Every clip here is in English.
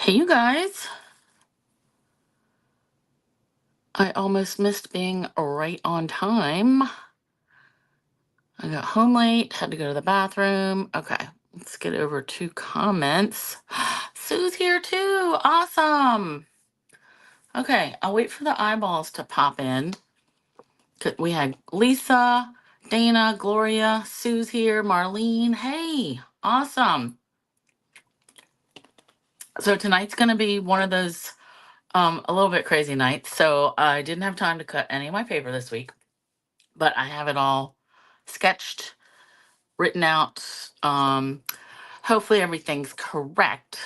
Hey, you guys. I almost missed being right on time. I got home late, had to go to the bathroom. Okay, let's get over to comments. Sue's here too. Awesome. Okay, I'll wait for the eyeballs to pop in. We had Lisa, Dana, Gloria, Sue's here, Marlene. Hey, awesome. So tonight's going to be one of those a little bit crazy nights. So I didn't have time to cut any of my paper this week, but I have it all sketched, written out. Hopefully everything's correct,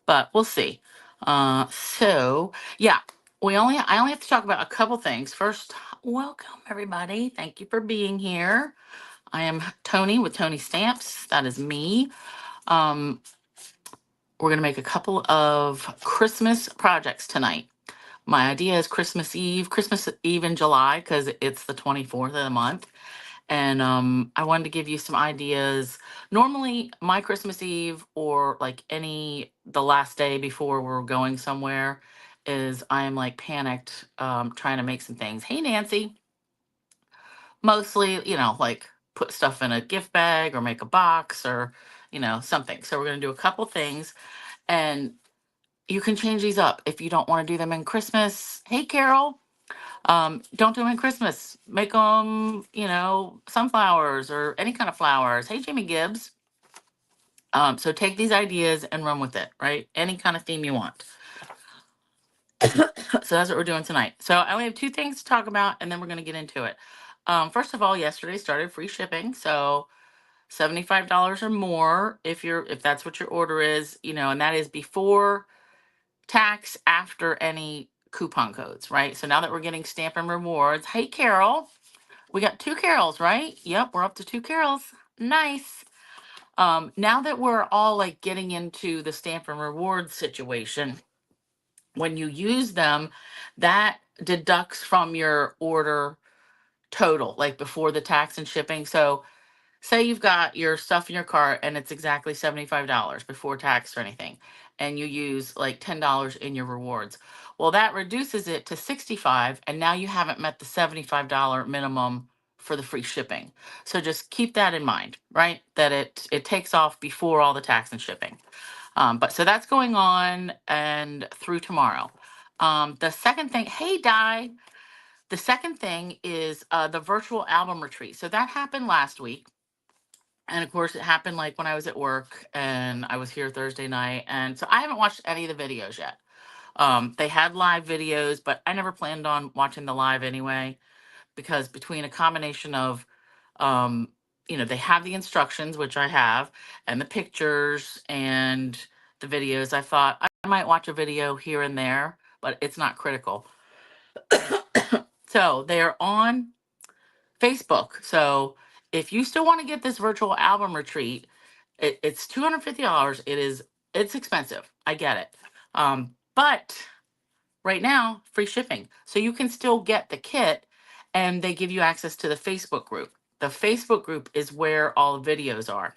but we'll see. So yeah, I only have to talk about a couple things. First, welcome everybody. Thank you for being here. I am Toni with ToniStamps. That is me. Um, we're gonna make a couple of Christmas projects tonight. My idea is Christmas Eve in July, because it's the 24th of the month. And I wanted to give you some ideas. Normally, my Christmas Eve or like the last day before we're going somewhere is I am like panicked, trying to make some things. Hey, Nancy. Mostly, like put stuff in a gift bag or make a box or, something. So we're going to do a couple things, and you can change these up if you don't want to do them in Christmas. Hey, Carol. Don't do them in Christmas. Make them, sunflowers or any kind of flowers. Hey, Jamie Gibbs. So take these ideas and run with it, right? Any kind of theme you want. So that's what we're doing tonight. So I only have two things to talk about, and then we're going to get into it. First of all, yesterday started free shipping. So $75 or more if that's what your order is, and that is before tax, after any coupon codes, right? So now that we're getting stamp and rewards. Hey, Carol. We got two Carols, right? Yep, we're up to two Carols. Nice. Now that we're all like getting into the stamp and reward situation, when you use them, that deducts from your order total, like before the tax and shipping. So say you've got your stuff in your cart and it's exactly $75 before tax or anything, and you use like $10 in your rewards. Well, that reduces it to 65, and now you haven't met the $75 minimum for the free shipping. So just keep that in mind, right? That it takes off before all the tax and shipping. But so that's going on and through tomorrow. The second thing, hey, Di. The second thing is the virtual album retreat. So that happened last week. And of course, it happened like when I was at work and I was here Thursday night. And so I haven't watched any of the videos yet. They had live videos, but I never planned on watching the live anyway, because between a combination of, they have the instructions, which I have, and the pictures and the videos, I thought I might watch a video here and there, but it's not critical. So they're on Facebook. So if you still want to get this virtual album retreat, it's $250. It's expensive. I get it. But right now, free shipping. So you can still get the kit, and they give you access to the Facebook group. The Facebook group is where all the videos are.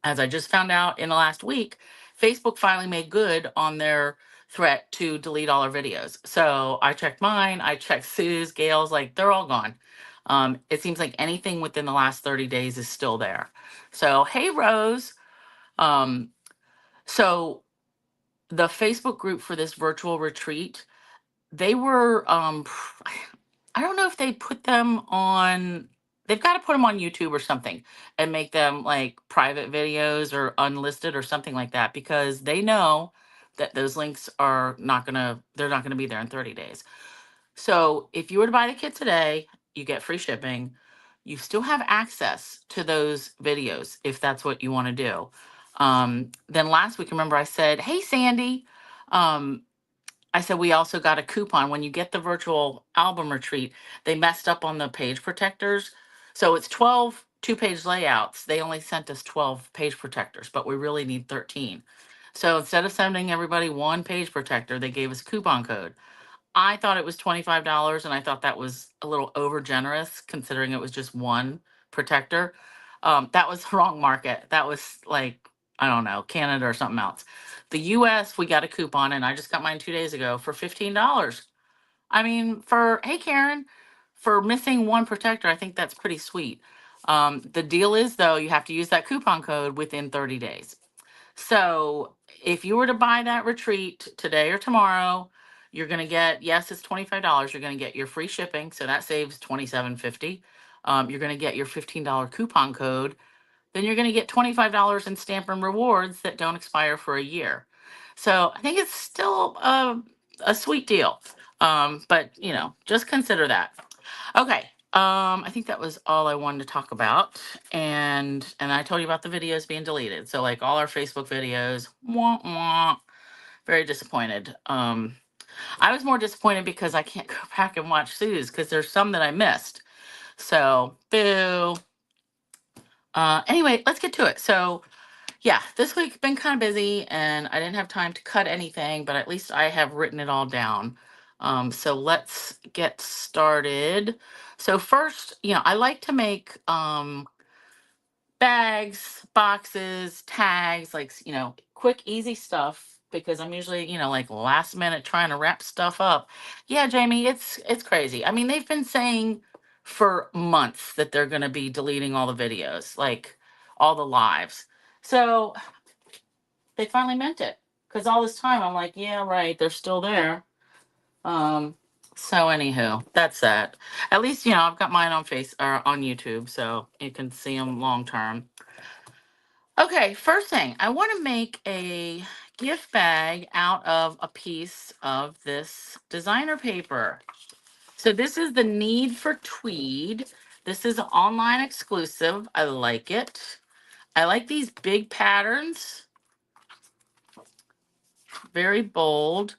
As I just found out in the last week, Facebook finally made good on their threat to delete all our videos. So I checked mine, I checked Sue's, Gail's, like they're all gone. It seems like anything within the last 30 days is still there. So, hey, Rose. Um, so the Facebook group for this virtual retreat, they were, I don't know if they put them on, they've got to put them on YouTube or something and make them like private videos or unlisted or something like that, because they know that those links they're not gonna be there in 30 days. So if you were to buy the kit today, you get free shipping. You still have access to those videos if that's what you want to do. Then last week, remember I said, hey, Sandy, um, I said we also got a coupon. When you get the virtual album retreat, they messed up on the page protectors. So it's 12 two-page layouts. They only sent us 12 page protectors, but we really need 13. So instead of sending everybody one page protector, they gave us a coupon code. I thought it was $25, and I thought that was a little over generous considering it was just one protector. That was the wrong market. That was like I don't know, Canada or something else. The US, we got a coupon, and I just got mine 2 days ago for $15. I mean, hey, Karen, for missing one protector, I think that's pretty sweet. The deal is, though, you have to use that coupon code within 30 days. So if you were to buy that retreat today or tomorrow, you're going to get, yes, it's $25. You're going to get your free shipping. So that saves $27.50. You're going to get your $15 coupon code. Then you're going to get $25 in stamp and rewards that don't expire for a year. So I think it's still a sweet deal. But, just consider that. Okay. I think that was all I wanted to talk about. And I told you about the videos being deleted. So like all our Facebook videos, wah, wah, very disappointed. I was more disappointed because I can't go back and watch Sue's because there's some that I missed. So boo. Anyway, let's get to it. So yeah, this week been kind of busy and I didn't have time to cut anything, but at least I have written it all down. So let's get started. So first, I like to make bags, boxes, tags, like, quick, easy stuff because I'm usually, like last minute trying to wrap stuff up. Yeah, Jamie, it's crazy. I mean, they've been saying for months that they're going to be deleting all the videos, like all the lives. So they finally meant it because all this time I'm like, yeah, right, they're still there. Um, so anywho, that's that. At least, I've got mine on Face or on YouTube, so you can see them long term. Okay, first thing, I want to make a gift bag out of a piece of this designer paper. So this is the Need for Tweed. This is an online exclusive. I like it. I like these big patterns. Very bold.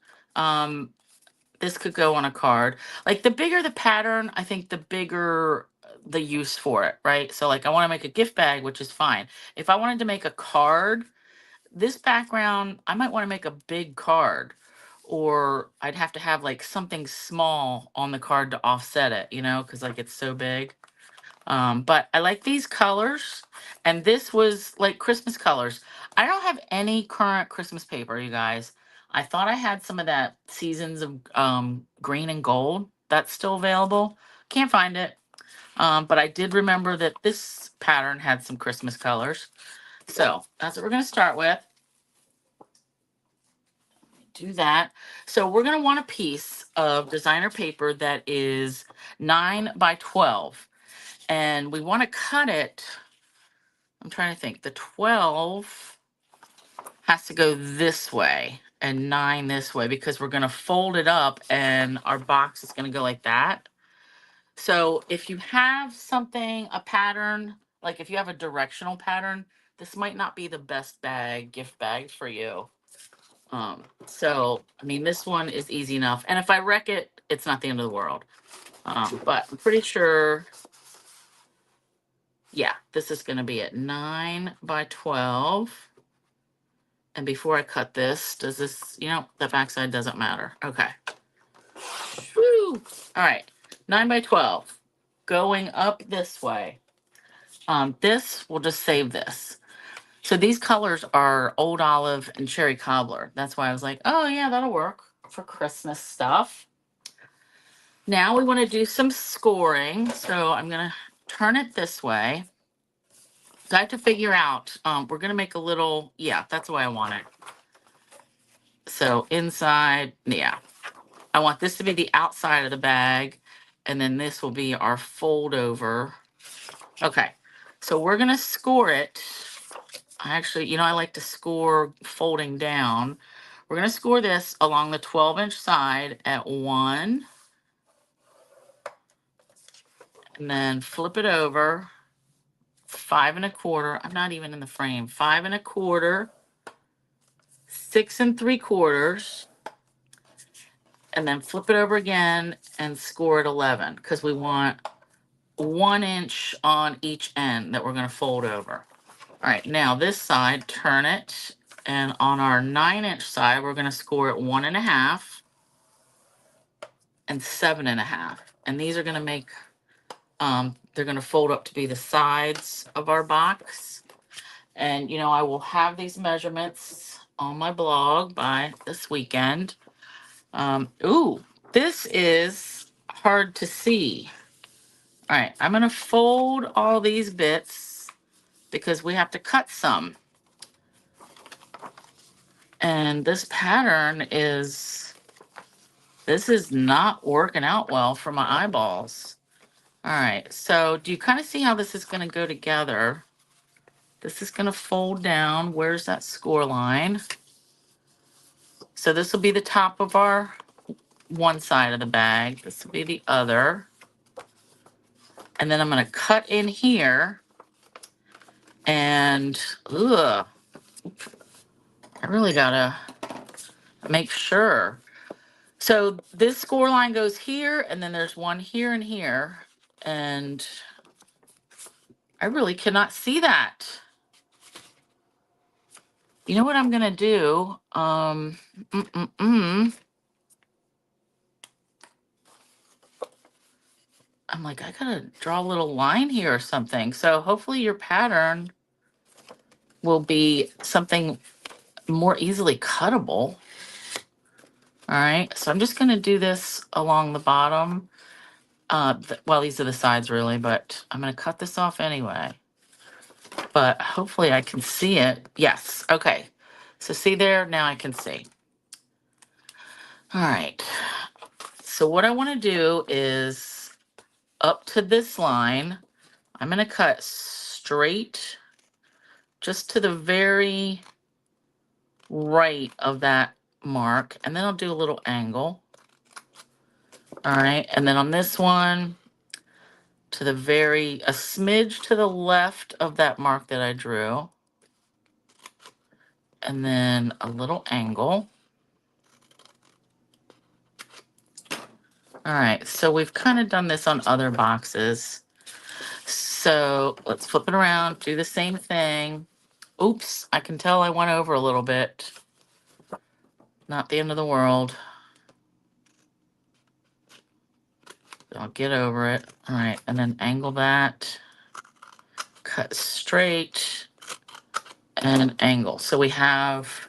This could go on a card. Like the bigger the pattern, I think the bigger the use for it, right? So like I want to make a gift bag, which is fine. If I wanted to make a card, this background, I might want to make a big card, or I'd have to have like something small on the card to offset it, because like it's so big. But I like these colors, and this was like Christmas colors. I don't have any current Christmas paper, you guys. I thought I had some of that Seasons of green and gold. That's still available. Can't find it. But I did remember that this pattern had some Christmas colors. So that's what we're going to start with. Do that. So we're going to want a piece of designer paper that is 9 by 12. And we want to cut it. I'm trying to think. The 12 has to go this way and 9 this way because we're going to fold it up and our box is going to go like that. So if you have something, a pattern, like if you have a directional pattern, this might not be the best gift bag for you. So, I mean, this one is easy enough. And if I wreck it, it's not the end of the world. But I'm pretty sure, yeah, this is going to be at 9 by 12. And before I cut this, does this, the backside doesn't matter. Okay. Woo! All right. 9 by 12. Going up this way. This, we'll just save this. So these colors are Old Olive and Cherry Cobbler. That's why I was like, oh, yeah, that'll work for Christmas stuff. Now we want to do some scoring. So I'm going to turn it this way. So I have to figure out, we're going to make a little, yeah, that's the way I want it. So inside, yeah, I want this to be the outside of the bag. And then this will be our fold over. Okay, so we're going to score it. Actually, I like to score folding down. We're going to score this along the 12-inch side at 1. And then flip it over. 5 1/4. I'm not even in the frame. 5 1/4. 6 3/4. And then flip it over again and score at 11 because we want 1 inch on each end that we're going to fold over. All right, now this side, turn it. And on our 9-inch side, we're going to score at 1 1/2 and 7 1/2. And these are going to make, they're going to fold up to be the sides of our box. And, I will have these measurements on my blog by this weekend. Ooh, this is hard to see. All right, I'm going to fold all these bits because we have to cut some. And this pattern this is not working out well for my eyeballs. All right, so do you kind of see how this is going to go together? This is going to fold down. Where's that score line? So this will be the top of our one side of the bag. This will be the other. And then I'm going to cut in here. And, ugh, I really got to make sure. So this score line goes here, and then there's one here and here. And I really cannot see that. You know what I'm going to do? I'm like, I gotta draw a little line here or something. So hopefully your pattern will be something more easily cuttable. All right, so I'm just gonna do this along the bottom. Well, these are the sides really, but I'm gonna cut this off anyway. But hopefully I can see it. Yes, okay. So see there, now I can see. All right, so what I wanna do is up to this line, I'm gonna cut straight just to the very right of that mark, and then I'll do a little angle. All right, and then on this one, to the a smidge to the left of that mark that I drew, and then a little angle. All right, so we've kind of done this on other boxes. So let's flip it around, do the same thing. Oops, I can tell I went over a little bit. Not the end of the world. I'll get over it. All right, and then angle that. Cut straight and angle. So we have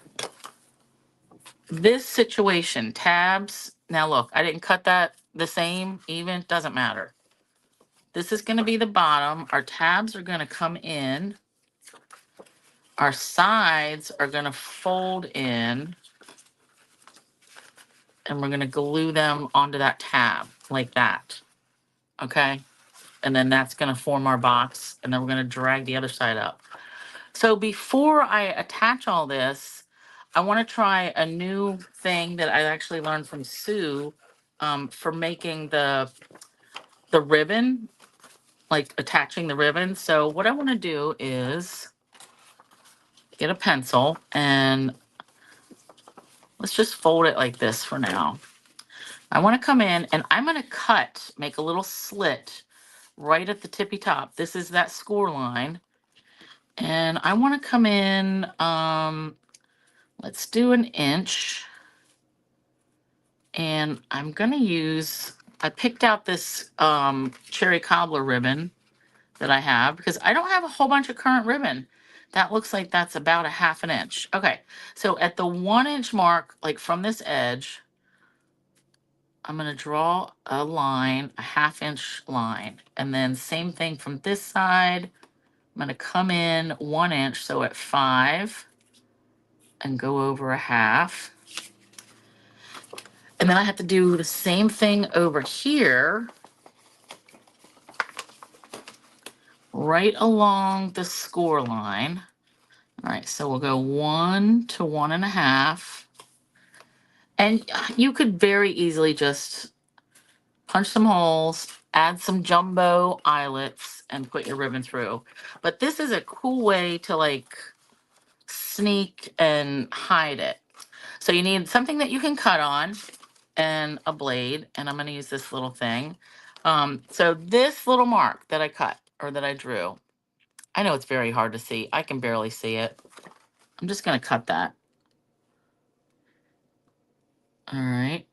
this situation, tabs. Now look, I didn't cut that the same, even, doesn't matter. This is gonna be the bottom. Our tabs are gonna come in. Our sides are gonna fold in. And we're gonna glue them onto that tab, like that, okay? And then that's gonna form our box, and then we're gonna drag the other side up. So before I attach all this, I want to try a new thing that I actually learned from Sue for making the ribbon, like attaching the ribbon. So what I want to do is get a pencil and let's just fold it like this for now. I want to come in and I'm going to make a little slit right at the tippy top. This is that score line. And I want to come in, let's do an inch. And I'm gonna I picked out this cherry cobbler ribbon that I have because I don't have a whole bunch of current ribbon. That looks like that's about a 1/2 inch. Okay, so at the 1 inch mark, like from this edge, I'm gonna draw a line, a 1/2 inch line. And then same thing from this side. I'm gonna come in 1 inch, so at 5 and go over a 1/2. And then I have to do the same thing over here, right along the score line. All right, so we'll go 1 to 1.5. And you could very easily just punch some holes, add some jumbo eyelets, and put your ribbon through. But this is a cool way to like sneak and hide it. So you need something that you can cut on and a blade, and I'm gonna use this little thing. So this little mark that I cut or that I drew, I know it's very hard to see. I can barely see it. I'm just gonna cut that. All right.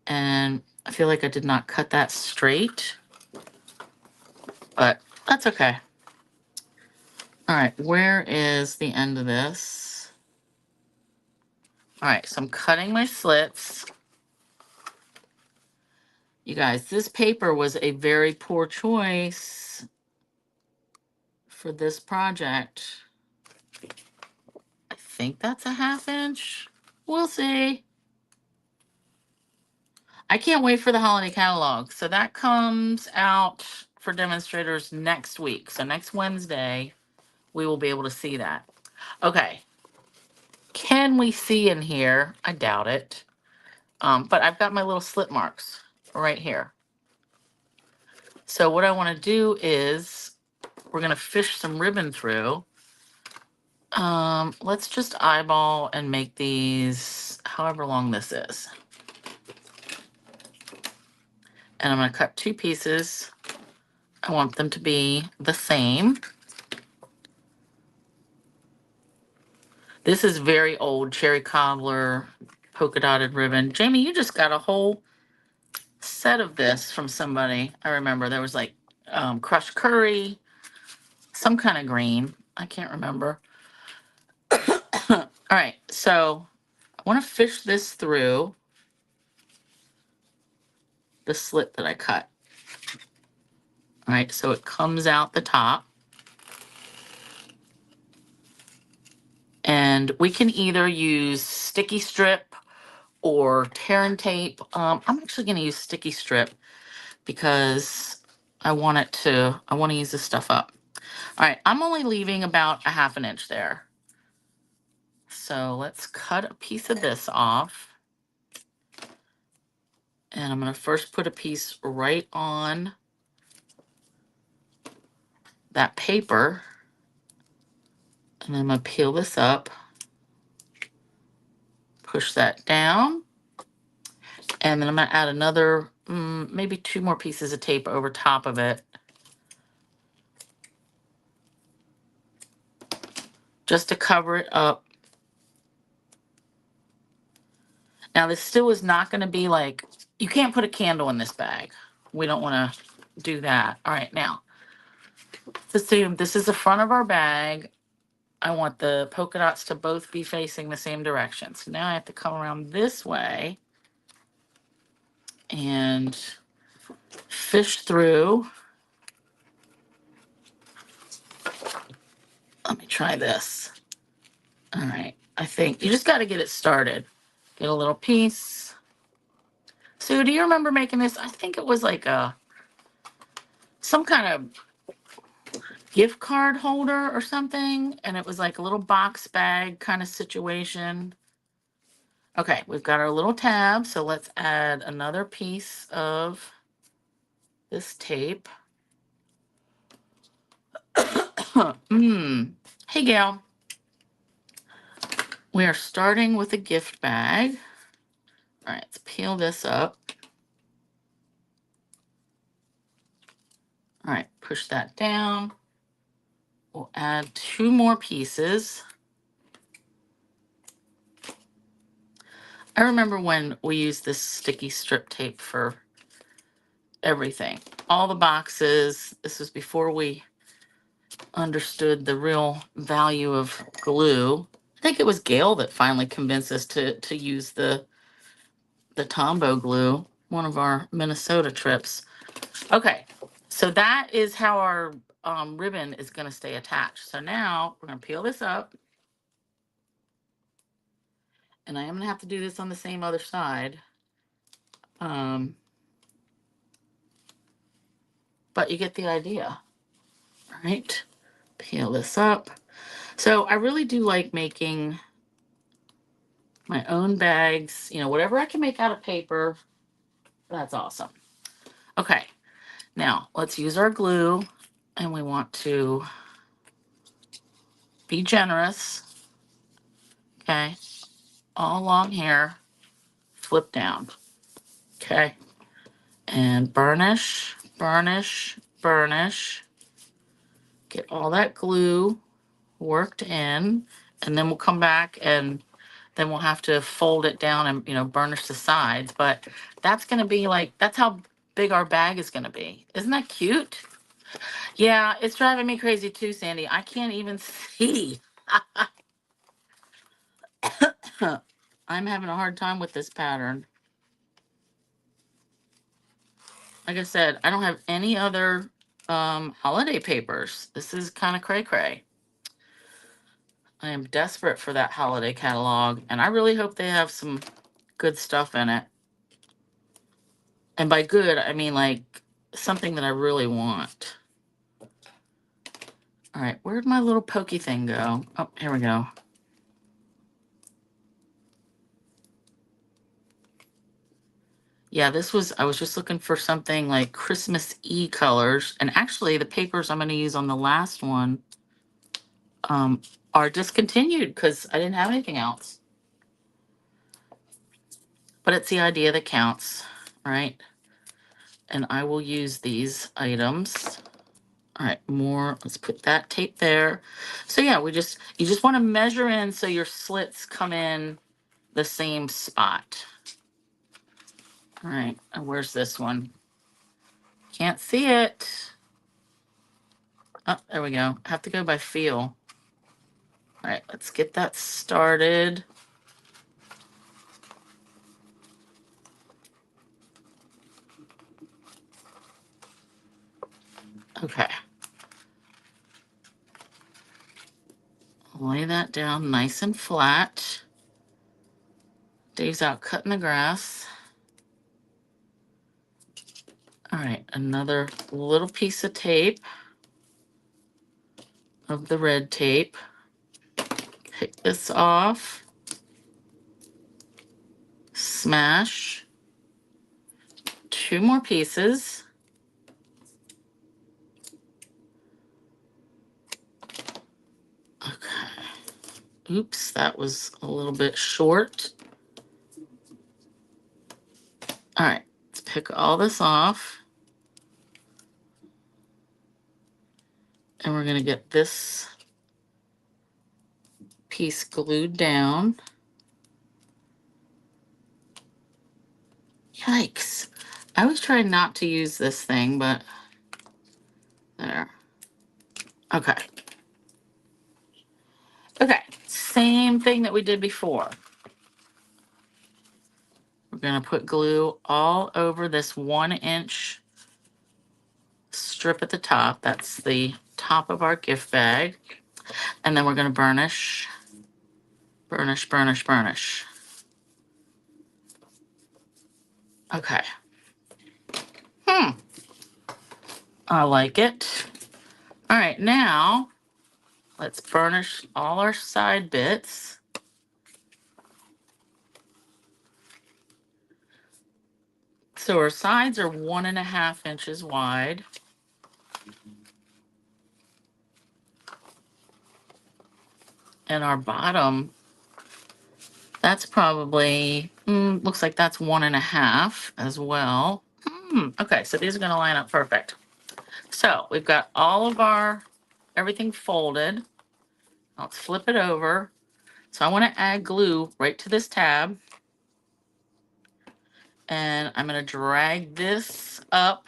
And I feel like I did not cut that straight, but that's okay. All right, where is the end of this? All right, so I'm cutting my slits. You guys, this paper was a very poor choice for this project. I think that's a 1/2 inch. We'll see. I can't wait for the holiday catalog. So that comes out for demonstrators next week. So next Wednesday, we will be able to see that. Okay. Can we see in here? I doubt it. But I've got my little slit marks right here. So what I want to do is we're going to fish some ribbon through. Let's just eyeball and make these however long this is. And I'm going to cut 2 pieces. I want them to be the same. This is very old cherry cobbler polka dotted ribbon. Jamie, you just got a whole set of this from somebody. I remember there was like crushed curry, some kind of green. I can't remember. All right, so I want to fish this through the slit that I cut. All right, so it comes out the top. And we can either use sticky strip or tear and tape. I'm actually going to use sticky strip because I want to use this stuff up. All right, I'm only leaving about a 1/2 inch there. So let's cut a piece of this off. And I'm going to first put a piece right on that paper. And I'm going to peel this up, push that down. And then I'm going to add another, maybe 2 more pieces of tape over top of it. Just to cover it up. Now this still is not going to be like, you can't put a candle in this bag. We don't want to do that. All right, now, let's assume this is the front of our bag. I want the polka dots to both be facing the same direction. So now I have to come around this way and fish through. Let me try this. All right, I think you just got to get it started. Get a little piece. Sue, do you remember making this? I think it was like some kind of gift card holder or something, and it was like a little box bag kind of situation. Okay, we've got our little tab, so let's add another piece of this tape. Hey, Gail. We are starting with a gift bag. All right, let's peel this up. All right, push that down. We'll add 2 more pieces. I remember when we used this sticky strip tape for everything. All the boxes. This was before we understood the real value of glue. I think it was Gail that finally convinced us to use the Tombow glue, one of our Minnesota trips. Okay, so that is how our ribbon is going to stay attached. So now we're going to peel this up. And I am going to have to do this on the same other side. But you get the idea. All right, peel this up. So I really do like making my own bags. You know, whatever I can make out of paper, that's awesome. Okay, now let's use our glue. And we want to be generous. Okay, all along here, flip down. Okay, and burnish, burnish, burnish. Get all that glue worked in, and then we'll come back and then we'll have to fold it down and, you know, burnish the sides. But that's going to be like, that's how big our bag is going to be. Isn't that cute? Yeah, it's driving me crazy too, Sandy. I can't even see. I'm having a hard time with this pattern. Like I said, I don't have any other holiday papers. This is kind of cray-cray. I am desperate for that holiday catalog, and I really hope they have some good stuff in it. And by good, I mean like something that I really want. All right, where'd my little pokey thing go? Oh, here we go. Yeah, I was just looking for something like Christmas-y colors. And actually, the papers I'm going to use on the last one are discontinued because I didn't have anything else. But it's the idea that counts, right? And I will use these items. All right, more. Let's put that tape there. So yeah, you just want to measure in so your slits come in the same spot. All right, and where's this one? Can't see it. Oh, there we go. I have to go by feel. All right, let's get that started. Okay. Lay that down nice and flat. Dave's out cutting the grass. All right, another little piece of tape, of the red tape. Pick this off. Smash. 2 more pieces. Okay. Oops, that was a little bit short. All right, let's pick all this off. And we're going to get this piece glued down. Yikes. I was trying not to use this thing, but there. Okay. Okay, same thing that we did before. We're going to put glue all over this 1-inch strip at the top. That's the top of our gift bag. And then we're going to burnish, burnish, burnish, burnish. Okay. I like it. All right, now let's burnish all our side bits. So our sides are 1.5 inches wide. And our bottom, that's probably, looks like that's 1.5 as well. Okay, so these are going to line up perfect. So we've got all of everything folded. Let's flip it over. So I want to add glue right to this tab. And I'm going to drag this up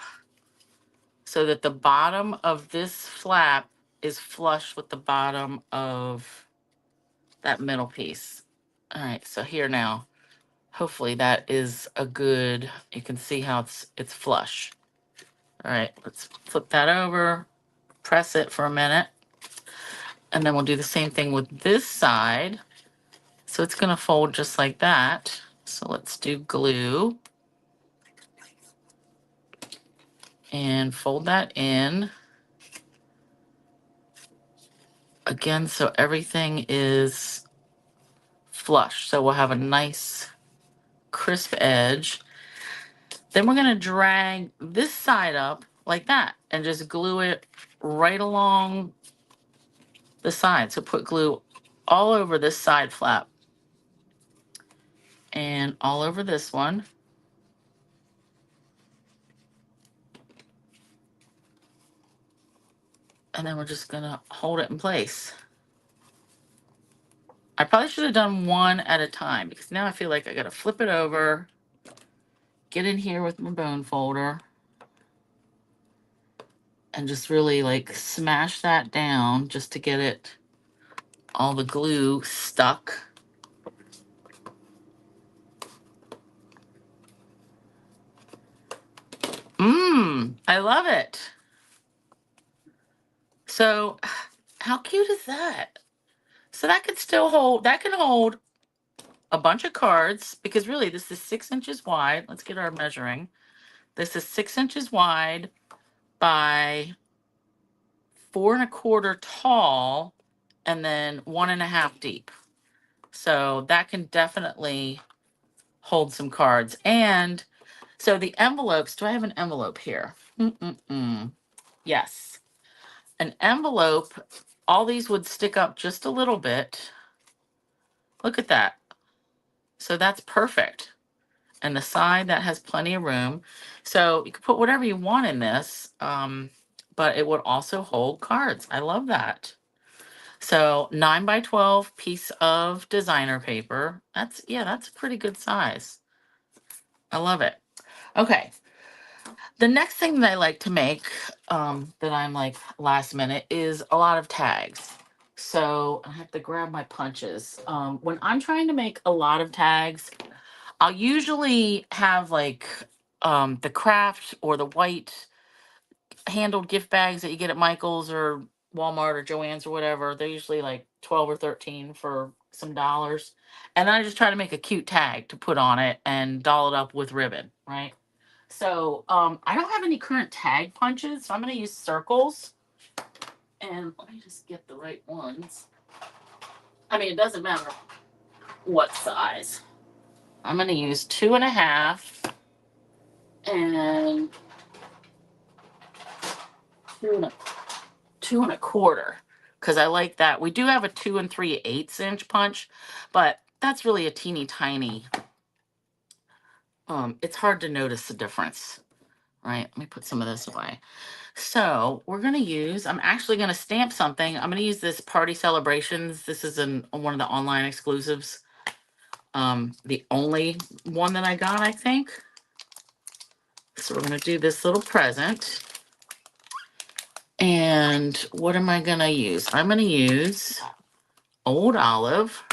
so that the bottom of this flap is flush with the bottom of that middle piece. All right, so here now. Hopefully that is a good, you can see how it's flush. All right, let's flip that over, press it for a minute. And then we'll do the same thing with this side. So it's gonna fold just like that. So let's do glue. And fold that in. Again, so everything is flush. So we'll have a nice crisp edge. Then we're gonna drag this side up like that and just glue it right along the side. So put glue all over this side flap and all over this one. And then we're just gonna hold it in place. I probably should have done one at a time because now I feel like I gotta flip it over, get in here with my bone folder. and just really like smash that down just to get it all the glue stuck. I love it. So how cute is that? So that could still hold, that can hold a bunch of cards, because really this is 6 inches wide. Let's get our measuring. This is 6 inches wide by 4 1/4 tall, and then 1 1/2 deep. So that can definitely hold some cards. And so the envelopes, do I have an envelope here? Yes. An envelope, all these would stick up just a little bit. Look at that. So that's perfect. And the side, that has plenty of room. So you can put whatever you want in this, but it would also hold cards. I love that. So 9 by 12 piece of designer paper. That's a pretty good size. I love it. Okay. The next thing that I like to make, that I'm like last minute, is a lot of tags. So I have to grab my punches. When I'm trying to make a lot of tags, I'll usually have like the craft or the white handled gift bags that you get at Michael's or Walmart or Joann's or whatever. They're usually like 12 or 13 for some dollars. And then I just try to make a cute tag to put on it and doll it up with ribbon, right? So I don't have any current tag punches, so I'm going to use circles. And let me just get the right ones. I mean, it doesn't matter what size. I'm going to use 2 1/2 and 2 1/4, because I like that. We do have a 2 3/8 inch punch, but that's really a teeny tiny. It's hard to notice the difference, right? Let me put some of this away. So we're gonna use, I'm actually gonna stamp something. I'm gonna use this Party Celebrations. This is one of the online exclusives. The only one that I got, I think. So we're gonna do this little present. And what am I gonna use? I'm gonna use Old Olive.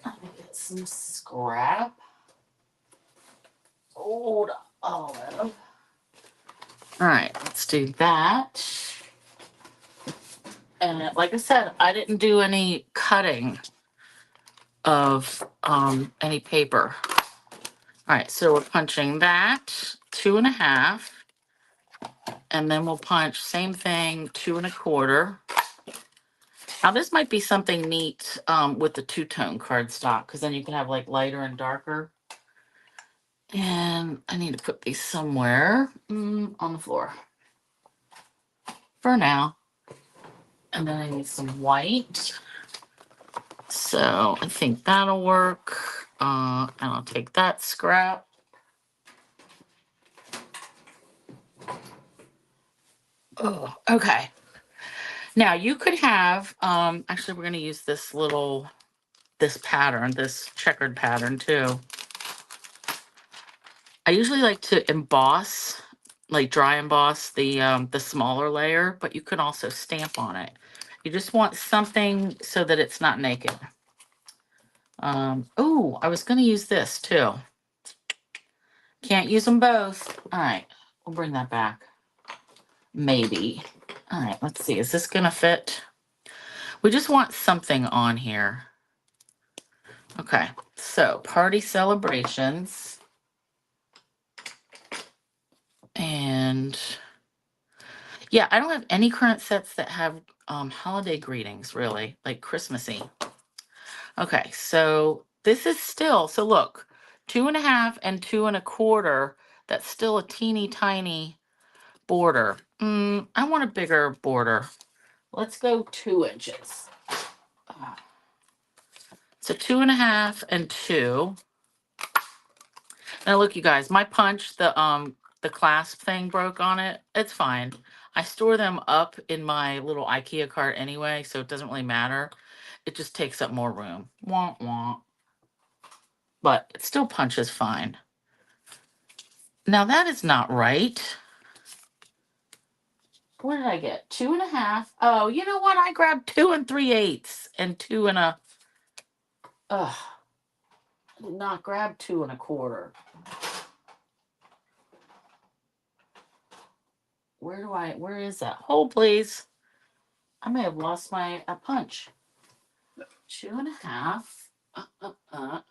Let me get some scrap. Old Olive. All right, let's do that. And like I said, I didn't do any cutting of any paper. All right, so we're punching that 2 1/2, and then we'll punch same thing 2 1/4. Now this might be something neat with the two-tone cardstock, because then you can have like lighter and darker. And I need to put these somewhere on the floor for now. And then I need some white. So I think that'll work. And I'll take that scrap. Oh, okay. Now you could have, actually we're gonna use this pattern, this checkered pattern too. I usually like to emboss, like dry emboss the smaller layer, but you can also stamp on it. You just want something so that it's not naked. Oh, I was gonna use this too. Can't use them both. All right, we'll bring that back. Maybe. All right, let's see. Is this gonna fit? We just want something on here. Okay, so Party Celebrations. And yeah, I don't have any current sets that have holiday greetings, really, like Christmassy. Okay, so this is still, so look, 2 1/2 and 2 1/4. That's still a teeny tiny border. I want a bigger border. Let's go 2 inches. So 2 1/2 and 2. Now look, you guys, my punch, the clasp thing broke on it. It's fine. I store them up in my little IKEA cart anyway, so it doesn't really matter. It just takes up more room. Wah, wah. But it still punches fine. Now that is not right. What did I get? 2.5. Oh, you know what? I grabbed 2 3/8 and 2 1/4. Ugh. I did not grab 2 1/4. Where is that? Hold, please. I may have lost my punch. 2.5. All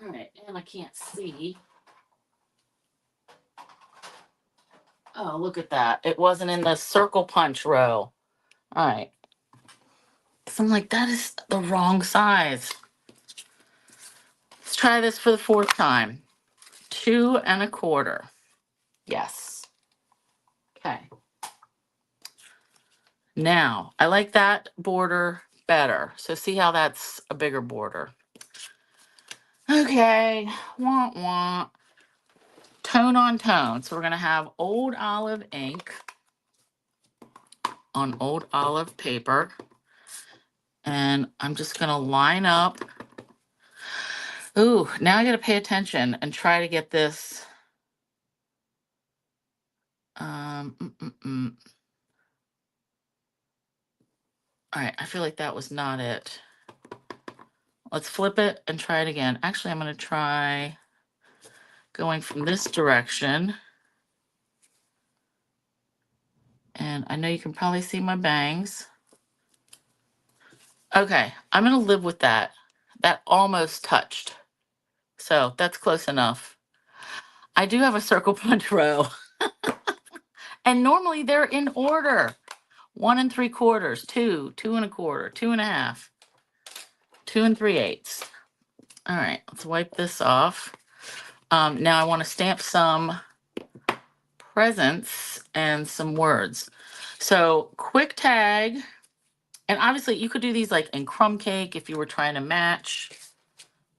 right, and I can't see. Oh, look at that. It wasn't in the circle punch row. All right. So I'm like, that is the wrong size. Let's try this for the 4th time. 2 1/4. Yes. Okay. Now, I like that border better. So see how that's a bigger border. Okay. Want, want. Tone on tone. So we're going to have Old Olive ink on Old Olive paper. And I'm just going to line up. Ooh, now I got to pay attention and try to get this. All right, I feel like that was not it. Let's flip it and try it again. Actually, I'm going to try going from this direction. And I know you can probably see my bangs. Okay, I'm going to live with that. That almost touched. So that's close enough. I do have a circle punch row. And normally they're in order. 1 3/4, 2, 2 1/4, 2.5, 2 3/8. All right, let's wipe this off. Now I want to stamp some presents and some words. So quick tag, and obviously you could do these like in crumb cake if you were trying to match.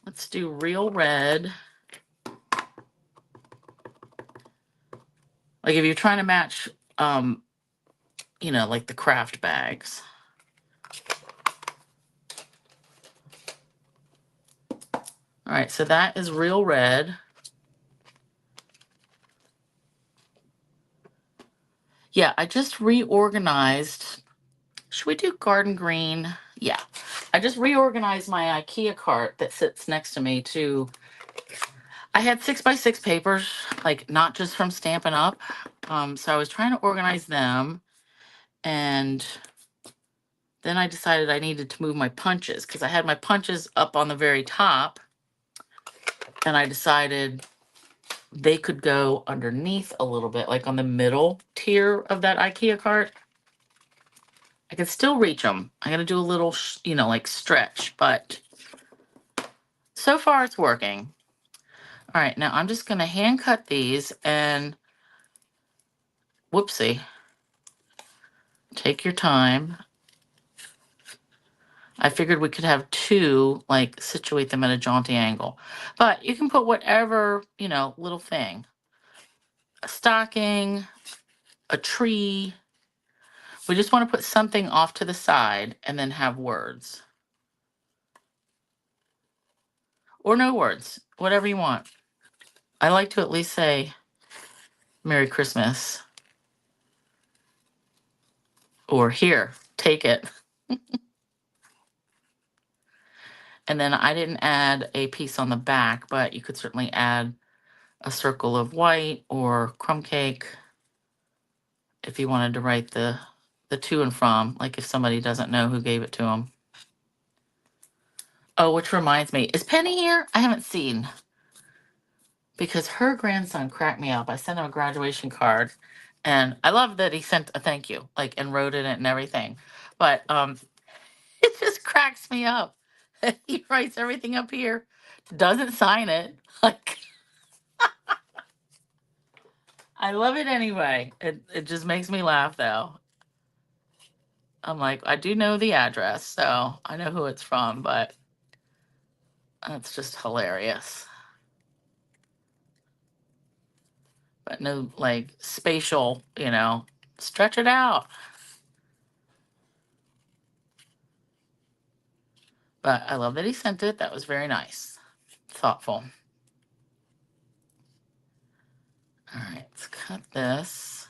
Let's do real red. Like if you're trying to match, like the craft bags. All right, so that is real red. Yeah, I just reorganized. Should we do garden green? Yeah. I just reorganized my IKEA cart that sits next to me to. I had 6x6 papers, like not just from Stampin' Up. So I was trying to organize them. And then I decided I needed to move my punches because I had my punches up on the very top. And I decided they could go underneath a little bit, like on the middle tier of that IKEA cart. I can still reach them. I got to do a little, like stretch, but so far it's working. All right, now I'm just going to hand cut these and whoopsie. Take your time. I figured we could have 2, like situate them at a jaunty angle. But you can put whatever, little thing. A stocking, a tree. We just want to put something off to the side and then have words. Or no words, whatever you want. I like to at least say Merry Christmas. Or here, take it. And then I didn't add a piece on the back, but you could certainly add a circle of white or crumb cake if you wanted to write the to and from, like if somebody doesn't know who gave it to them. Oh, which reminds me, is Penny here? I haven't seen. Because her grandson cracked me up. I sent him a graduation card, and I love that he sent a thank you, like, and wrote in it and everything. But it just cracks me up. He writes everything up here, doesn't sign it. Like, I love it anyway. It just makes me laugh though. I'm like, I do know the address, so I know who it's from, but that's just hilarious. But no, like, spatial, stretch it out. But I love that he sent it. That was very nice. Thoughtful. All right, let's cut this.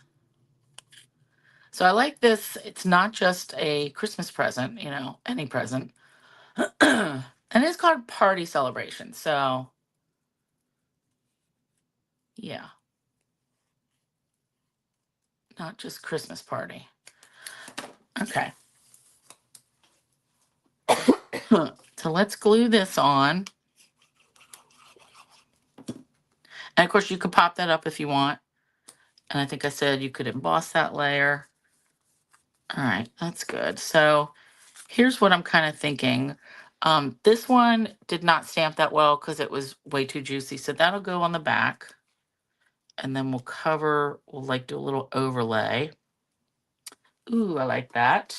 So I like this. It's not just a Christmas present, you know, any present. And it's called Party Celebration. So, yeah, not just Christmas party. Okay. So let's glue this on. And of course, you could pop that up if you want. And I think I said you could emboss that layer. All right, that's good. So here's what I'm kind of thinking. This one did not stamp that well because it was way too juicy. So that'll go on the back. And then we'll like do a little overlay. Ooh, I like that.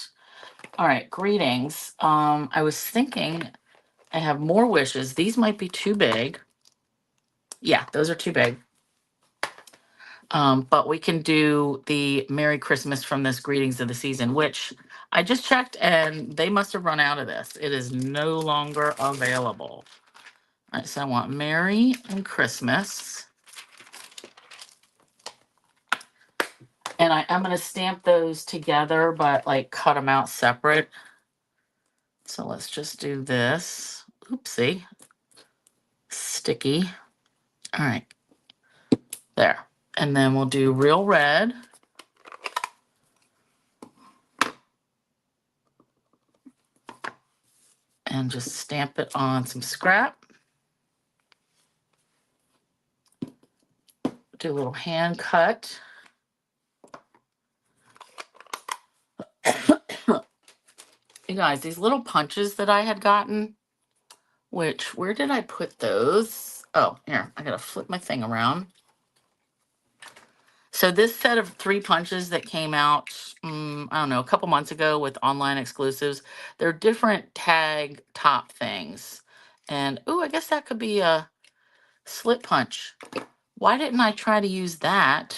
All right, greetings. I was thinking I have more wishes. These might be too big. Yeah, those are too big. But we can do the Merry Christmas from this Greetings of the Season, which I just checked and they must have run out of this. It is no longer available. All right, so I want Merry and Christmas. And I am going to stamp those together, but like cut them out separate. So let's just do this. Oopsie. Sticky. All right. There. And then we'll do real red. And just stamp it on some scrap. Do a little hand cut. You guys, these little punches that I had gotten, which, where did I put those? Oh, here, I gotta flip my thing around. So this set of 3 punches that came out, I don't know, a couple months ago with online exclusives, they're different tag top things. And, ooh, I guess that could be a slit punch. Why didn't I try to use that?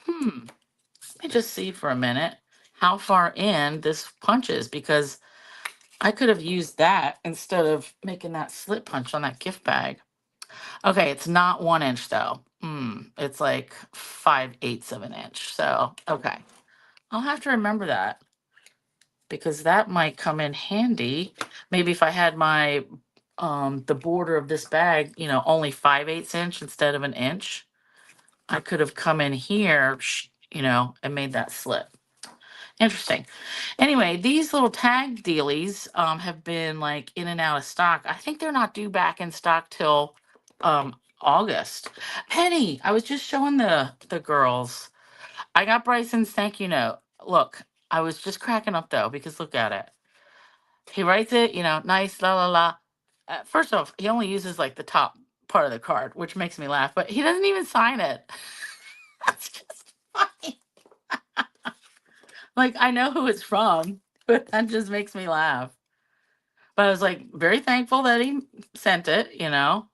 Let me just see for a minute how far in this punch is, because I could have used that instead of making that slit punch on that gift bag. Okay, it's not 1 inch though. It's like 5/8 of an inch. So, okay. I'll have to remember that because that might come in handy. Maybe if I had my, the border of this bag, you know, only 5/8 inch instead of an inch, I could have come in here, you know, and made that slit. Interesting. Anyway, these little tag dealies have been like in and out of stock. I think they're not due back in stock till August. Penny, I was just showing the girls. I got Bryson's thank you note. Look, I was just cracking up though because look at it. He writes it, you know, nice, la la la. First off, he only uses like the top part of the card, which makes me laugh, but he doesn't even sign it. That's just funny. Like, I know who it's from, but that just makes me laugh. But I was like very thankful that he sent it, you know.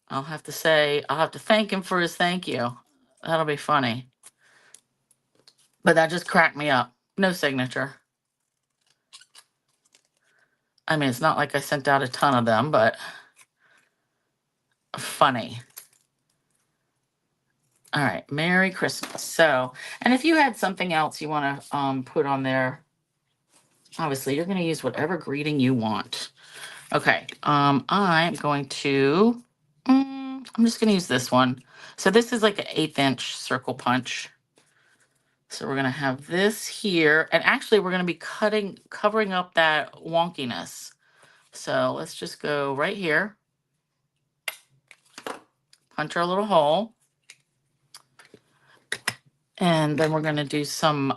I'll have to thank him for his thank you. That'll be funny. But that just cracked me up. No signature. I mean, it's not like I sent out a ton of them, but funny. All right, Merry Christmas. So, and if you had something else you want to put on there, obviously you're going to use whatever greeting you want. Okay, I'm going to, I'm just going to use this one. So this is like an 1/8 inch circle punch. So we're going to have this here, and actually we're going to be covering up that wonkiness. So let's just go right here, punch our little hole, and then we're going to do some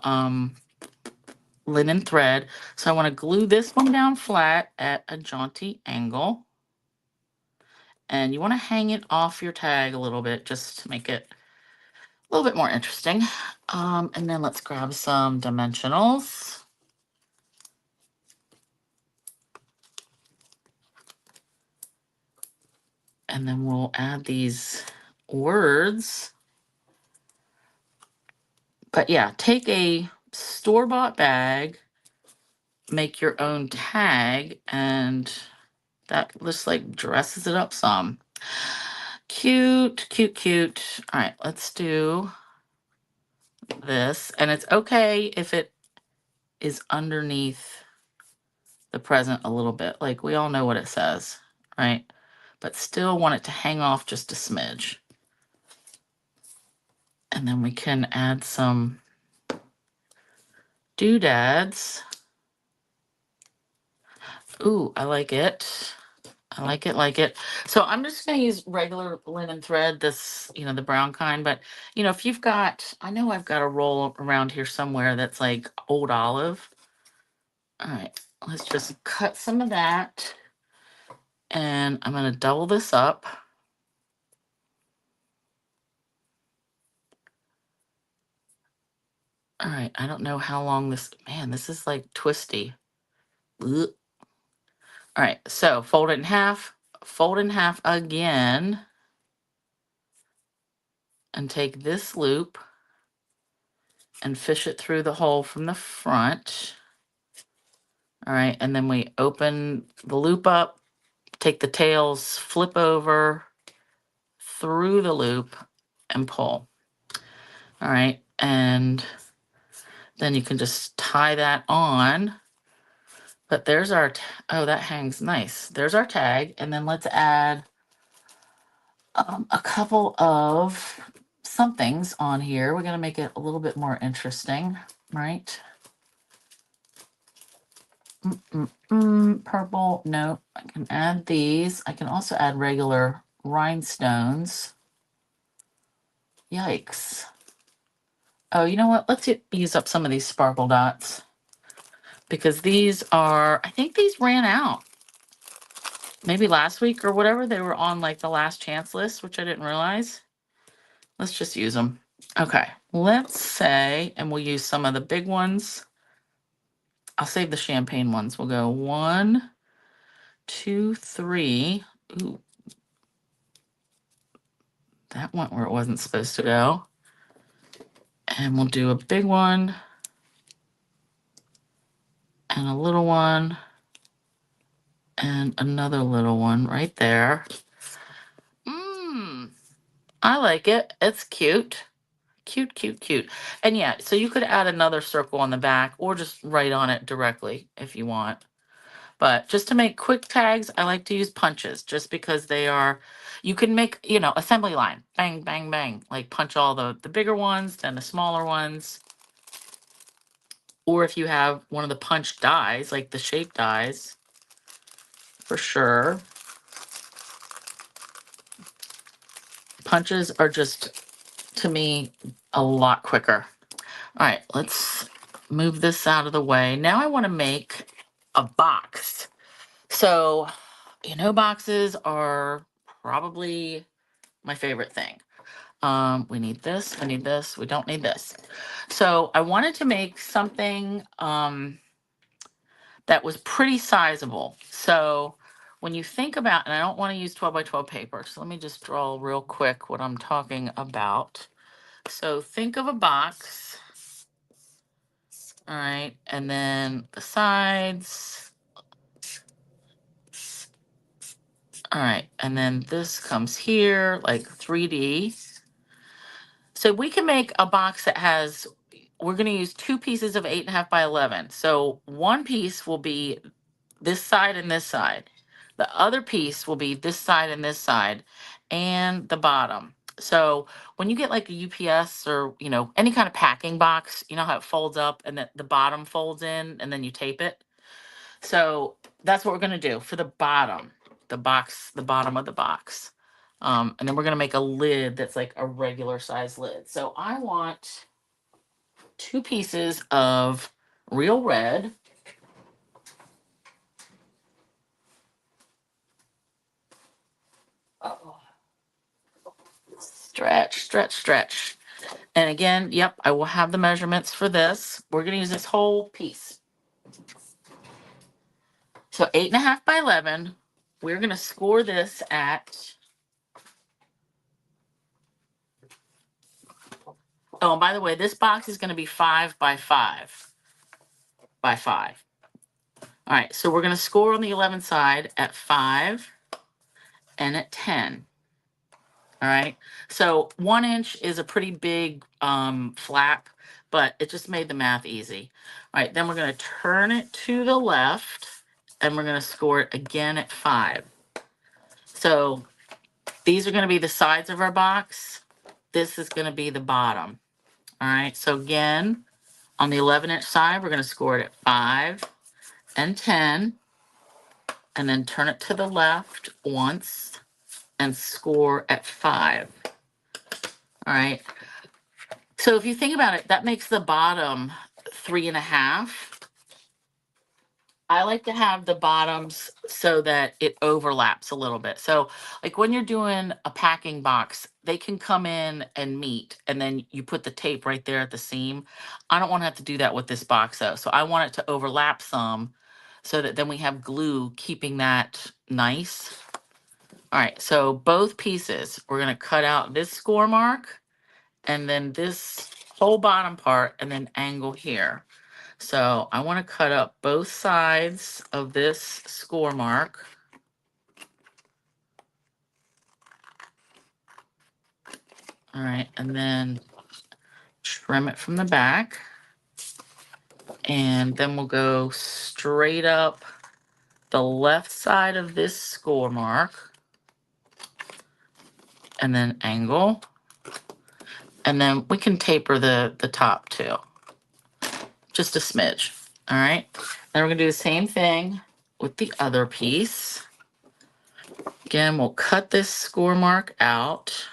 linen thread. So I want to glue this one down flat at a jaunty angle. And you want to hang it off your tag a little bit just to make it a little bit more interesting. And then let's grab some dimensionals. And then we'll add these words. But yeah, take a store-bought bag, make your own tag, and that just like dresses it up some. Cute, cute, cute. All right, let's do this. And it's okay if it is underneath the present a little bit. Like, we all know what it says, right? But still want it to hang off just a smidge. And then we can add some doodads. Ooh, I like it. I like it. So I'm just going to use regular linen thread, this, the brown kind. But, if you've got, I know I've got a roll around here somewhere that's like old olive. All right, let's just cut some of that. And I'm going to double this up. All right, I don't know how long this is like twisty. Ugh. All right, so fold it in half again, and take this loop and fish it through the hole from the front. All right, and then we open the loop up, take the tails, flip over through the loop, and pull. All right, and then you can just tie that on. But there's our, oh, that hangs nice. There's our tag, and then let's add a couple of somethings on here. We're going to make it a little bit more interesting, right? Purple, no, I can add these. I can also add regular rhinestones. Yikes. Oh, you know what? Let's use up some of these sparkle dots, because these are, I think these ran out. Maybe last week or whatever. They were on like the last chance list, which I didn't realize. Let's just use them. Okay, let's say, and we'll use some of the big ones. I'll save the champagne ones. We'll go 1, 2, 3. Ooh, that went where it wasn't supposed to go. And we'll do a big one and a little one and another little one right there. I like it. It's cute. Cute, cute, cute. And yeah, so you could add another circle on the back or just write on it directly if you want. But just to make quick tags, I like to use punches just because they are, you can make, assembly line. Bang, bang, bang. Like punch all the bigger ones, then the smaller ones. Or if you have one of the punch dies, like the shape dies, for sure. Punches are just, to me, a lot quicker. All right, let's move this out of the way. Now I want to make a box. So, boxes are probably my favorite thing. We need this, we need this, we don't need this. So I wanted to make something that was pretty sizable. So when you think about, and I don't want to use 12 by 12 paper, so let me just draw real quick what I'm talking about. So think of a box. All right, and then the sides. All right, and then this comes here, like 3D. So we can make a box that has, we're going to use 2 pieces of 8.5 by 11. So one piece will be this side and this side. The other piece will be this side and this side, and the bottom. So when you get like a UPS or, any kind of packing box, you know how it folds up and that the bottom folds in and then you tape it. So that's what we're going to do for the bottom, the box, the bottom of the box. And then we're going to make a lid that's like a regular size lid. So I want 2 pieces of real red. Oh. Stretch, stretch, stretch. And again, yep, I will have the measurements for this. We're going to use this whole piece. So 8.5 by 11. We're going to score this at, oh, and by the way, this box is going to be 5 by 5 by 5. All right, so we're going to score on the 11 side at 5 and at 10. All right. So 1 inch is a pretty big flap, but it just made the math easy. All right. Then we're going to turn it to the left and we're going to score it again at 5. So these are going to be the sides of our box. This is going to be the bottom. All right. So again, on the 11-inch side, we're going to score it at 5 and 10, and then turn it to the left once and score at 5. All right. So if you think about it, that makes the bottom 3.5. I like to have the bottoms so that it overlaps a little bit. So like when you're doing a packing box, they can come in and meet, and then you put the tape right there at the seam. I don't want to have to do that with this box though. So I want it to overlap some so that then we have glue keeping that nice. All right, so both pieces, we're gonna cut out this score mark and then this whole bottom part and then angle here. So I want to cut up both sides of this score mark. All right, and then trim it from the back. And then we'll go straight up the left side of this score mark and then angle. And then we can taper the top too, just a smidge. All right, then we're gonna do the same thing with the other piece. Again, we'll cut this score mark out.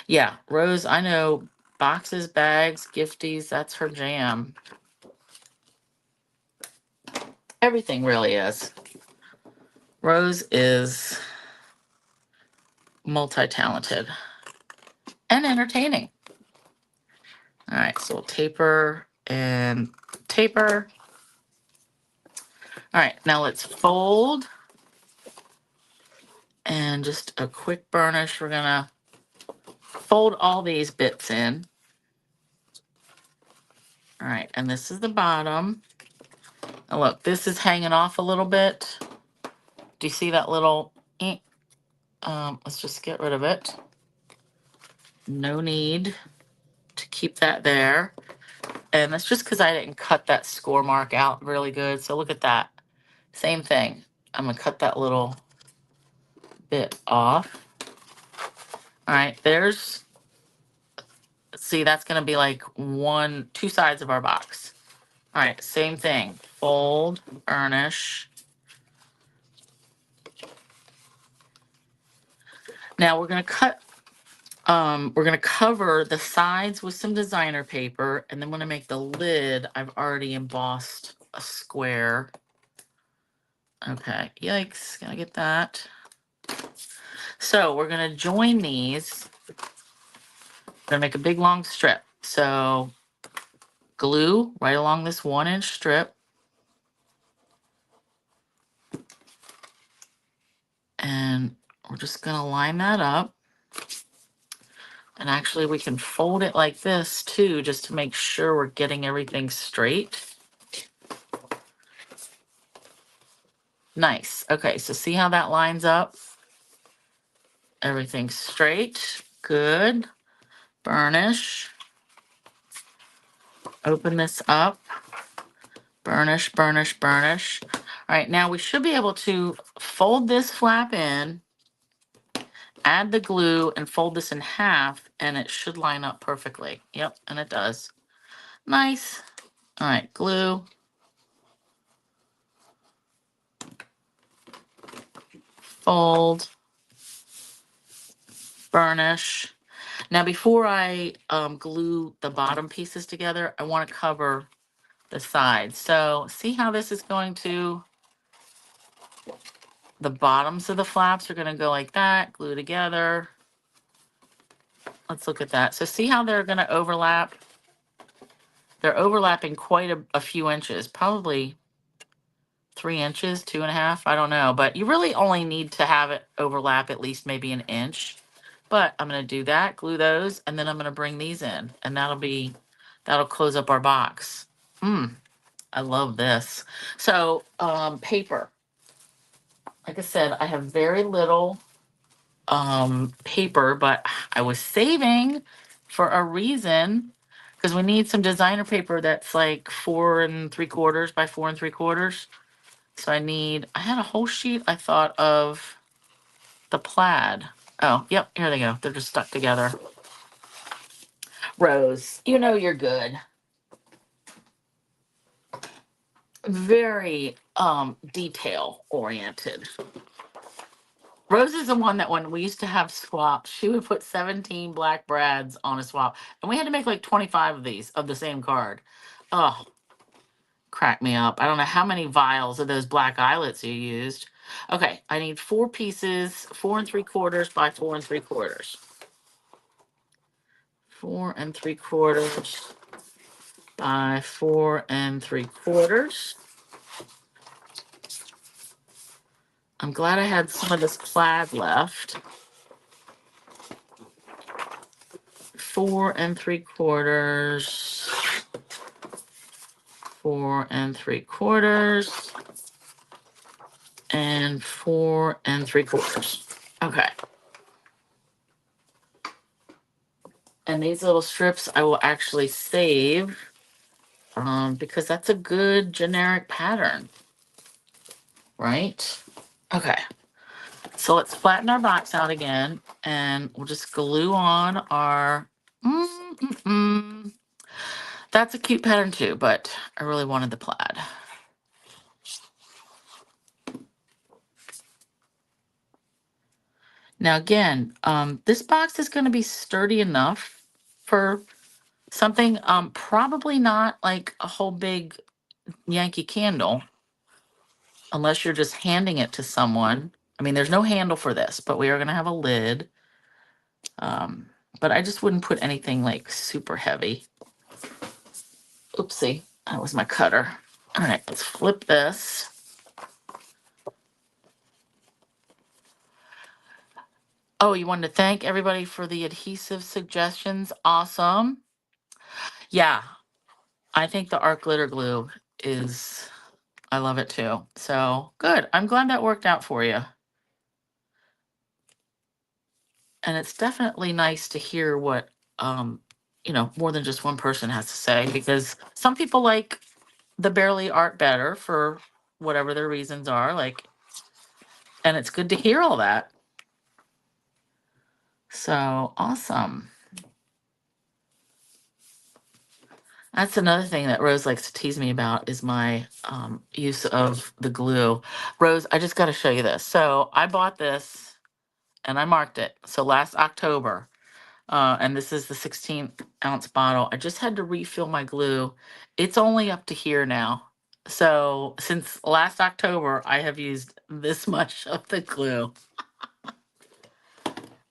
Yeah, Rose, I know boxes, bags, gifties, that's her jam. Everything really is. Rose is multi-talented and entertaining. All right, so we'll taper and taper. All right, now let's fold. And just a quick burnish. We're gonna fold all these bits in. All right, and this is the bottom. Now look, this is hanging off a little bit. Do you see that little ink? Let's just get rid of it. No need to keep that there. And that's just because I didn't cut that score mark out really good. So look at that. Same thing. I'm gonna cut that little bit off. All right, there's, see, that's gonna be like 2 sides of our box. All right, same thing. Fold, burnish. Now we're gonna we're gonna cover the sides with some designer paper, and then when I make the lid, I've already embossed a square. Okay, yikes, gotta get that. So we're gonna join these. We're gonna make a big long strip. So glue right along this 1-inch strip. And we're just gonna line that up. And actually we can fold it like this too, just to make sure we're getting everything straight. Nice. Okay, so see how that lines up? Everything's straight. Good. Burnish. Open this up. Burnish, burnish, burnish. All right, now we should be able to fold this flap in, add the glue, and fold this in half, and it should line up perfectly. Yep, and it does. Nice. All right, glue. Fold. Burnish. Now, before I glue the bottom pieces together, I want to cover the sides. So see how this is going to, the bottoms of the flaps are going to go like that, glue together. Let's look at that. So see how they're going to overlap? They're overlapping quite a few inches, probably 3 inches, 2.5, I don't know. But you really only need to have it overlap at least maybe an inch. But I'm going to do that, glue those, and then I'm going to bring these in. And that'll close up our box. I love this. So paper. like I said, I have very little paper, but I was saving for a reason because we need some designer paper that's like 4 3/4 by 4 3/4. So I had a whole sheet I thought of the plaid. Oh, yep, here they go. They're just stuck together. Rose, you know you're good. Very detail oriented. Rose is the one that when we used to have swaps, she would put 17 black brads on a swap. And we had to make like 25 of these of the same card. Oh, crack me up. I don't know how many vials of those black eyelets you used. Okay, I need 4 pieces, 4 3/4 by 4 3/4. 4 3/4 by 4 3/4. I'm glad I had some of this plaid left. 4 3/4. 4 3/4. And 4 3/4. Okay. And these little strips I will actually save because that's a good generic pattern, right? Okay. So let's flatten our box out again and we'll just glue on our. That's a cute pattern too, but I really wanted the plaid. Now again, this box is going to be sturdy enough for something, probably not like a whole big Yankee Candle, unless you're just handing it to someone. I mean, there's no handle for this, but we are going to have a lid. But I just wouldn't put anything like super heavy. Oopsie, that was my cutter. All right, let's flip this. Oh, you wanted to thank everybody for the adhesive suggestions. Awesome. Yeah, I think the art glitter glue is, I love it too. So good. I'm glad that worked out for you. And it's definitely nice to hear what, more than just one person has to say, because some people like the barely art better for whatever their reasons are. Like, and it's good to hear all that. So awesome. That's another thing that Rose likes to tease me about is my use of the glue. Rose, I just got to show you this. So I bought this and I marked it. So last October, and this is the 16-ounce bottle. I just had to refill my glue. It's only up to here now. So since last October, I have used this much of the glue.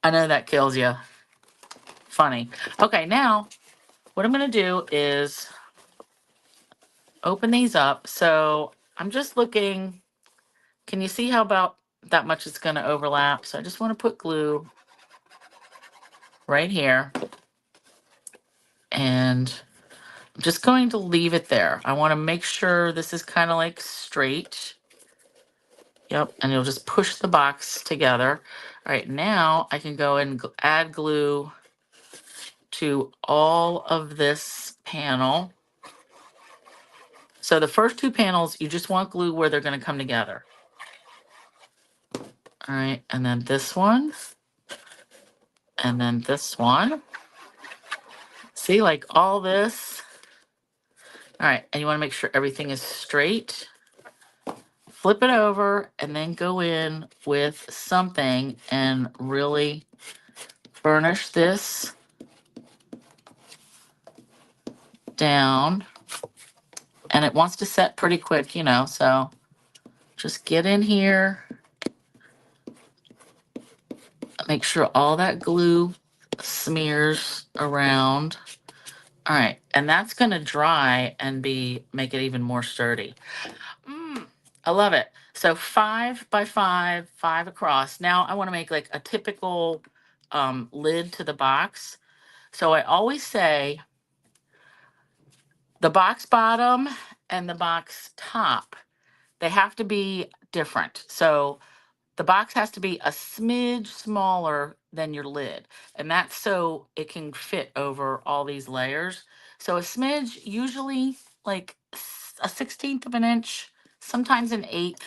I know that kills you. Funny. Okay, now what I'm going to do is open these up. So I'm just looking. Can you see how about that much is going to overlap? So I just want to put glue right here. And I'm just going to leave it there. I want to make sure this is kind of like straight. Yep, and you'll just push the box together. All right, now I can go and add glue to all of this panel. So the first 2 panels, you just want glue where they're going to come together. All right, and then this one, and then this one. See, like all this. All right, and you want to make sure everything is straight. Flip it over and then go in with something and really burnish this down. And it wants to set pretty quick, so just get in here. Make sure all that glue smears around. All right, and that's gonna dry and make it even more sturdy. I love it. So 5 by 5, 5 across. Now I want to make like a typical lid to the box. So I always say the box bottom and the box top, they have to be different. So the box has to be a smidge smaller than your lid. And that's so it can fit over all these layers. So a smidge, usually like a 16th of an inch, sometimes an eighth.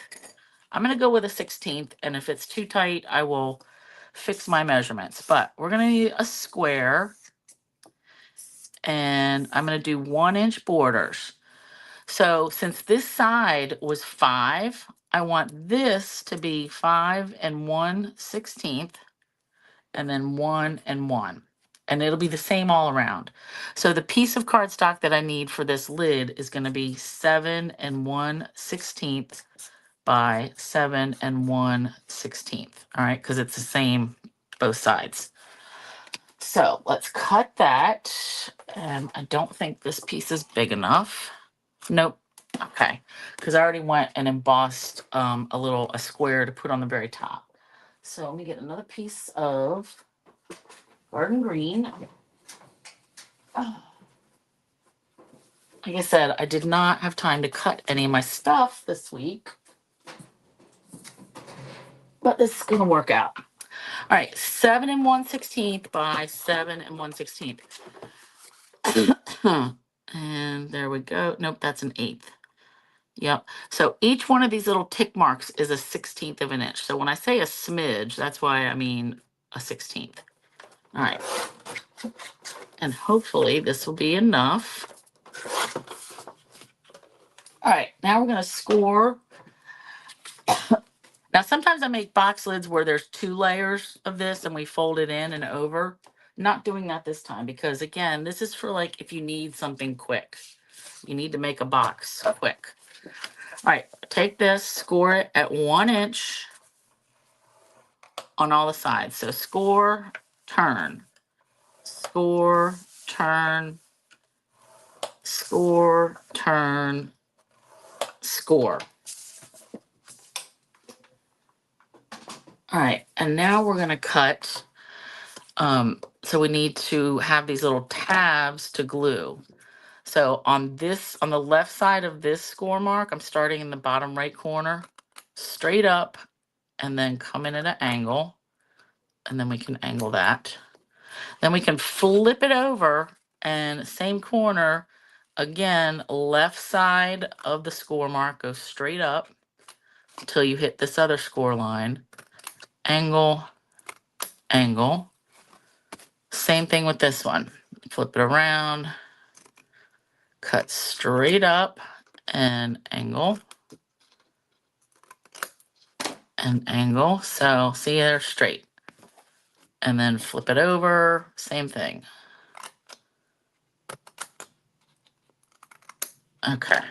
I'm going to go with a 16th. And if it's too tight, I will fix my measurements. But we're going to need a square. And I'm going to do 1-inch borders. So since this side was 5, I want this to be 5 1/16, and then 1 and 1. And it'll be the same all around. So the piece of cardstock that I need for this lid is going to be 7 1/16 by 7 1/16. All right, because it's the same both sides. So let's cut that. And I don't think this piece is big enough. Nope. Okay, because I already went and embossed a square to put on the very top. So let me get another piece of garden green. Oh. Like I said, I did not have time to cut any of my stuff this week, but this is gonna work out. All right, 7 1/16 by 7 1/16. And there we go. Nope, that's an eighth. Yep. So each one of these little tick marks is a 16th of an inch. So when I say a smidge, that's why I mean a 16th. All right. And hopefully this will be enough. All right. Now we're going to score. Now, sometimes I make box lids where there's 2 layers of this and we fold it in and over. Not doing that this time because, again, this is for like if you need something quick. You need to make a box quick. All right. Take this, score it at 1 inch on all the sides. So score, turn, score, turn, score, turn, score. All right, and now we're going to cut. So we need to have these little tabs to glue. So on the left side of this score mark, I'm starting in the bottom right corner, straight up, and then come in at an angle. And then we can angle that. Then we can flip it over and same corner, again, left side of the score mark, go straight up until you hit this other score line. Angle, angle. Same thing with this one. Flip it around, cut straight up and angle. And angle. So see, they're straight. And then flip it over, same thing. Okay.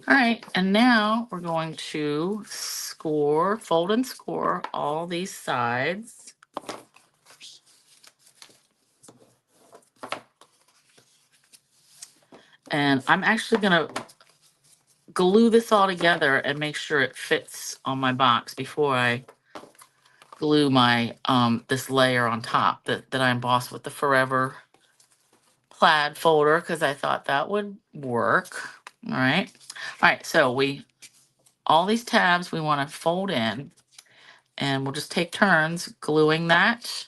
All right, and now we're going to score, fold and score all these sides. And I'm actually going to glue this all together and make sure it fits on my box before I glue my this layer on top that I embossed with the Forever plaid folder because I thought that would work. All right, so all these tabs we want to fold in, and we'll just take turns gluing that.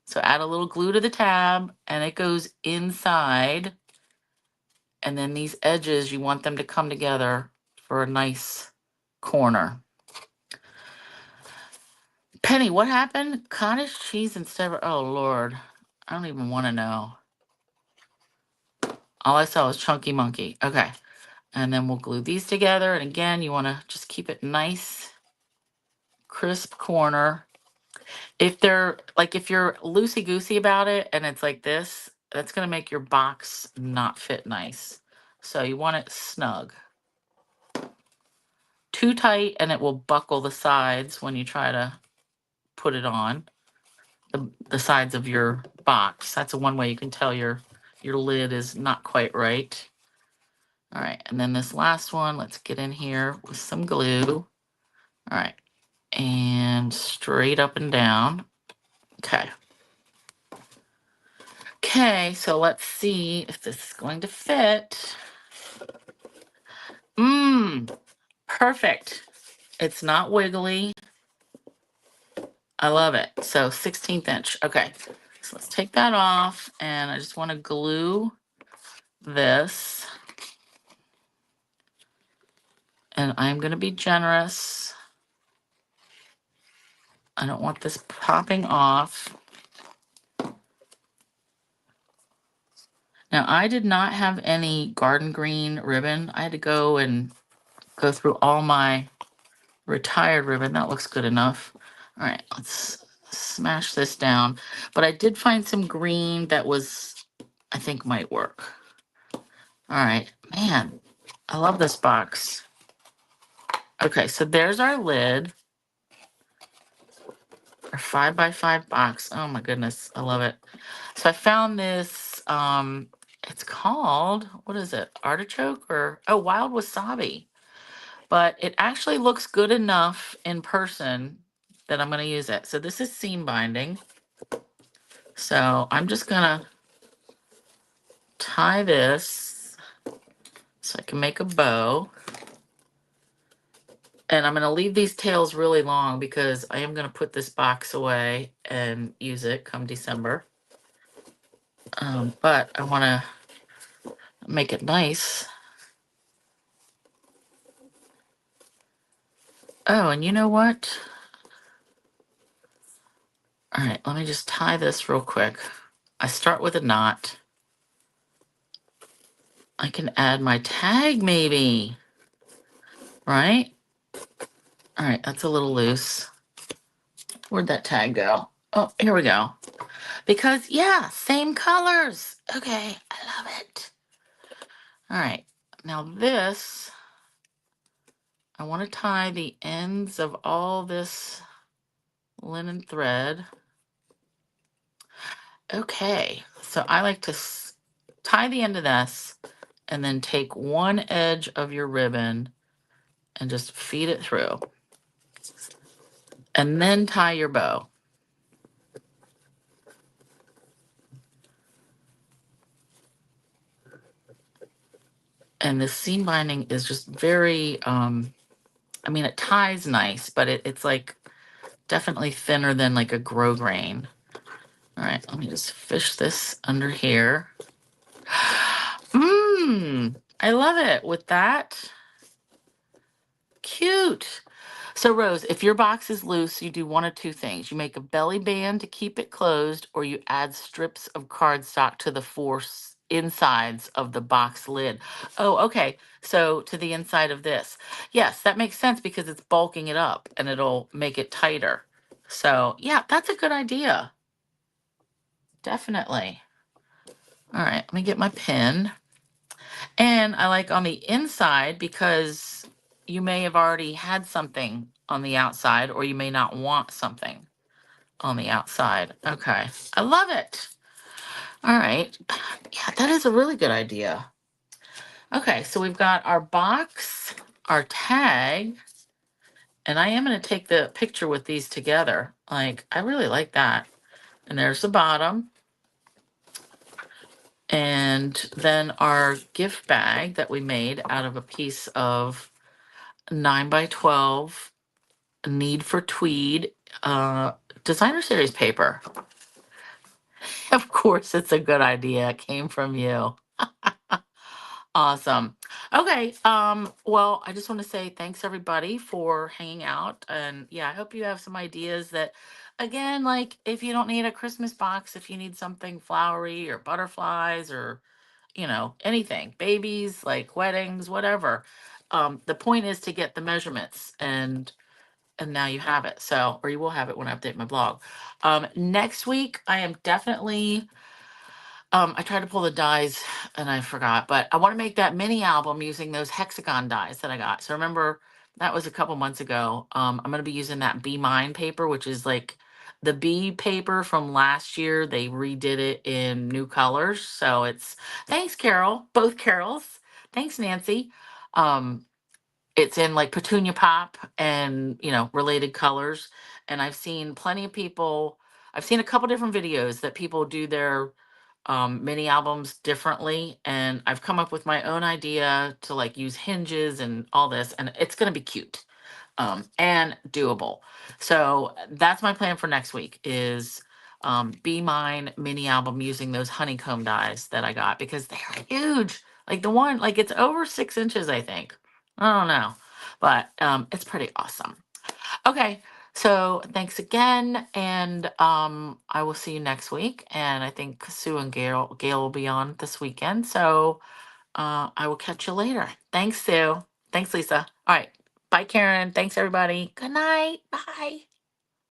So add a little glue to the tab and it goes inside. And then these edges, you want them to come together for a nice corner. Penny, what happened? Cottage cheese instead of, oh Lord, I don't even want to know. All I saw was Chunky Monkey. Okay. And then we'll glue these together. And again, you want to just keep it nice, crisp corner. If you're loosey-goosey about it and it's like this, that's going to make your box not fit nice. So you want it snug. Too tight and it will buckle the sides when you try to put it on. The sides of your box. That's one way you can tell your lid is not quite right. All right, and then this last one, let's get in here with some glue. All right, and straight up and down. Okay. Okay, so let's see if this is going to fit. Perfect. It's not wiggly. I love it. So 16th inch. Okay. So let's take that off, and I just want to glue this. And I'm going to be generous. I don't want this popping off. Now, I did not have any garden green ribbon. I had to go through all my retired ribbon. That looks good enough. All right, let's smash this down. But I did find some green that I think might work. All right, man, I love this box. Okay, so there's our lid. Our 5x5 box. Oh my goodness, I love it. So I found this, it's called, what is it? Artichoke wild wasabi. But it actually looks good enough in person that I'm going to use it. So this is seam binding. So I'm just going to tie this so I can make a bow. And I'm going to leave these tails really long because I am going to put this box away and use it come December. But I want to make it nice. Oh, and you know what? All right, let me just tie this real quick. I start with a knot. I can add my tag maybe, right? All right, that's a little loose. Where'd that tag go? Oh, here we go. Because, yeah, same colors. Okay, I love it. All right, now this, I want to tie the ends of all this linen thread. Okay, so I like to tie the end of this and then take one edge of your ribbon and just feed it through. And then tie your bow. And the seam binding is just very, I mean, it ties nice, but it's like definitely thinner than like a grosgrain. All right, let me just fish this under here. I love it with that. Cute. So Rose, if your box is loose, you do one of two things. You make a belly band to keep it closed, or you add strips of cardstock to the four insides of the box lid. Oh, okay. So to the inside of this. Yes, that makes sense because it's bulking it up and it'll make it tighter. So yeah, that's a good idea. Definitely. All right, let me get my pen. And I like on the inside because you may have already had something on the outside or you may not want something on the outside. Okay, I love it. All right. Yeah, that is a really good idea. Okay, so we've got our box, our tag, and I am going to take the picture with these together. Like, I really like that. And there's the bottom. And then our gift bag that we made out of a piece of 9x12 Need for Tweed designer series paper. Of course, it's a good idea. It came from you. Awesome. Okay. Well, I just want to say thanks everybody for hanging out. And yeah, I hope you have some ideas that, again, like if you don't need a Christmas box, if you need something flowery or butterflies or, anything, babies, like weddings, whatever. The point is to get the measurements and now you have it. So, or you will have it when I update my blog. Next week, I am definitely I tried to pull the dies and I forgot, but I want to make that mini album using those hexagon dies that I got. So remember that was a couple months ago. I'm going to be using that Be Mine paper, which is like the bee paper from last year. They redid it in new colors. So thanks, Carol, both Carols. Thanks, Nancy. Um, it's in like petunia pop and related colors. And I've seen plenty of people. I've seen a couple different videos that people do their mini albums differently, and I've come up with my own idea to like use hinges and all this, and it's going to be cute. and doable. So that's my plan for next week is Be Mine mini album using those honeycomb dies that I got because they're huge. Like the one, like it's over 6 inches, I think. I don't know, but it's pretty awesome. Okay, so thanks again, and I will see you next week. And I think Sue and Gail will be on this weekend. So I will catch you later. Thanks, Sue. Thanks, Lisa. All right. Bye, Karen. Thanks, everybody. Good night. Bye.